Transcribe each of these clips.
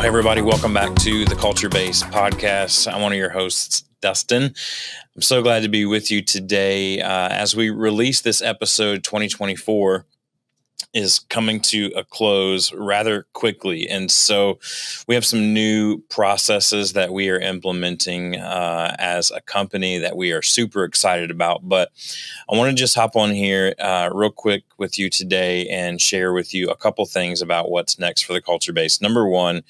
Hey, everybody, welcome back to the Culture Base Podcast. I'm one of your hosts, Dustin. I'm so glad to be with you today. As we release this episode, 2024 is coming to a close rather quickly. And so we have some new processes that we are implementing as a company that we are super excited about. But I want to just hop on here real quick with you today and share with you a couple things about what's next for the Culture Base. Number one,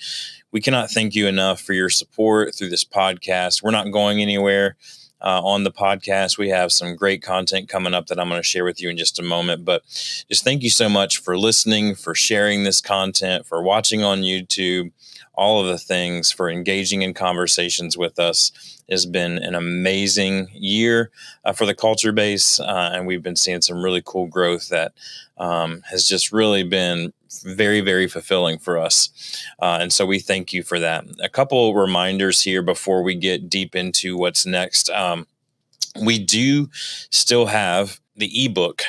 we cannot thank you enough for your support through this podcast. We're not going anywhere on the podcast. We have some great content coming up that I'm going to share with you in just a moment. But just thank you so much for listening, for sharing this content, for watching on YouTube, all of the things, for engaging in conversations with us. It's been an amazing year for the Culture Base, and we've been seeing some really cool growth that has just really been very, very fulfilling for us. And so we thank you for that. A couple reminders here before we get deep into what's next. We do still have the ebook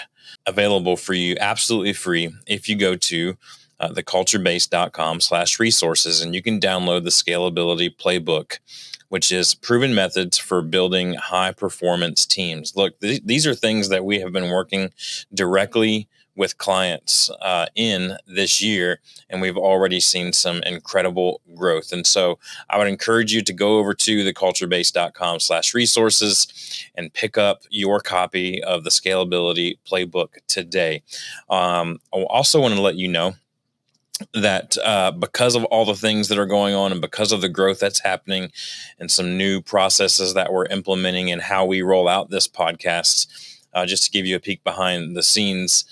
available for you absolutely free if you go to theculturebase.com/resources, and you can download the Scalability Playbook, which is proven methods for building high performance teams. Look, these are things that we have been working directly with clients in this year, and we've already seen some incredible growth. And so I would encourage you to go over to theculturebase.com/resources and pick up your copy of the Scalability Playbook today. I also want to let you know that because of all the things that are going on and because of the growth that's happening and some new processes that we're implementing and how we roll out this podcast, just to give you a peek behind the scenes,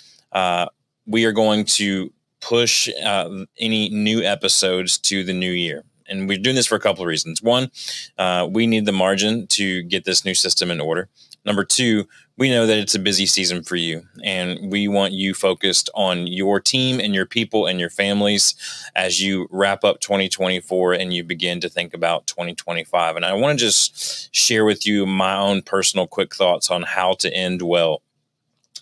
we are going to push any new episodes to the new year. And we're doing this for a couple of reasons. One, we need the margin to get this new system in order. Number two, we know that it's a busy season for you, and we want you focused on your team and your people and your families as you wrap up 2024 and you begin to think about 2025. And I want to just share with you my own personal quick thoughts on how to end well.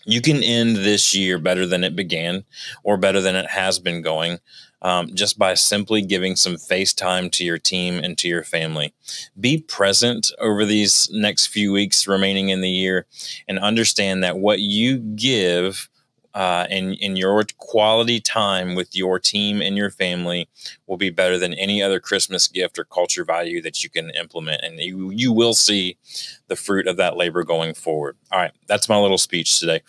You can end this year better than it began or better than it has been going, just by simply giving some face time to your team and to your family. Be present over these next few weeks remaining in the year and understand that what you give in your quality time with your team and your family will be better than any other Christmas gift or culture value that you can implement. And you will see the fruit of that labor going forward. All right, that's my little speech today.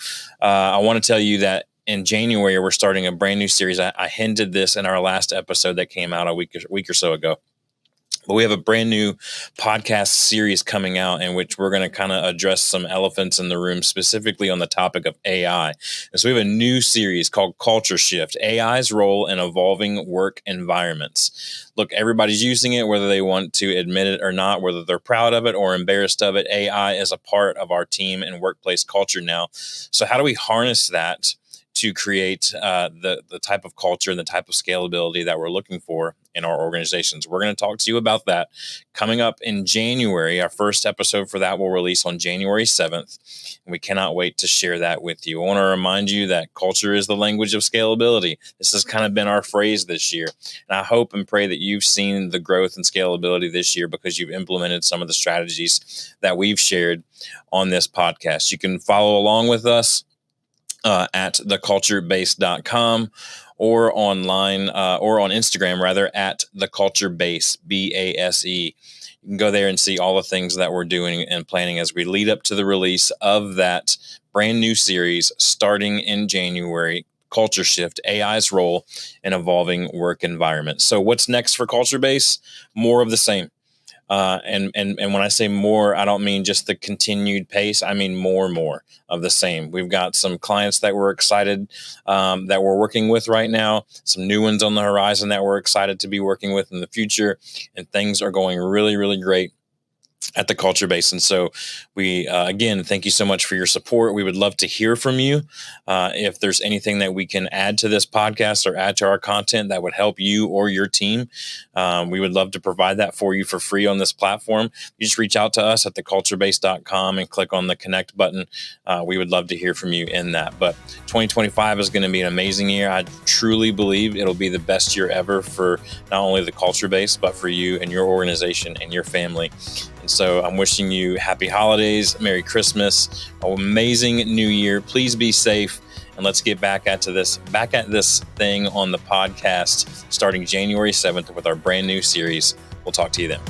I want to tell you that in January, we're starting a brand new series. I hinted this in our last episode that came out a week or so ago. But we have a brand new podcast series coming out in which we're going to kind of address some elephants in the room, specifically on the topic of AI. And so we have a new series called Culture Shift, AI's role in evolving work environments. Look, everybody's using it, whether they want to admit it or not, whether they're proud of it or embarrassed of it. AI is a part of our team and workplace culture now. So how do we harness that to create the type of culture and the type of scalability that we're looking for in our organizations? We're going to talk to you about that coming up in January. Our first episode for that will release on January 7th. And we cannot wait to share that with you. I want to remind you that culture is the language of scalability. This has kind of been our phrase this year. And I hope and pray that you've seen the growth and scalability this year because you've implemented some of the strategies that we've shared on this podcast. You can follow along with us at theculturebase.com or online or on Instagram, rather, at theculturebase, BASE. You can go there and see all the things that we're doing and planning as we lead up to the release of that brand new series starting in January. Culture Shift, AI's role in evolving work environments. So what's next for Culture Base? More of the same. And when I say more, I don't mean just the continued pace. I mean more and more of the same. We've got some clients that we're excited that we're working with right now, some new ones on the horizon that we're excited to be working with in the future, and things are going really, really great at the Culture Base. And so we, again, thank you so much for your support. We would love to hear from you. If there's anything that we can add to this podcast or add to our content that would help you or your team, we would love to provide that for you for free on this platform. You just reach out to us at theculturebase.com and click on the connect button. We would love to hear from you in that. But 2025 is going to be an amazing year. I truly believe it'll be the best year ever for not only the Culture Base, but for you and your organization and your family. And so I'm wishing you happy holidays, Merry Christmas, an amazing new year. Please be safe, and let's get back at this thing on the podcast starting January 7th with our brand new series. We'll talk to you then.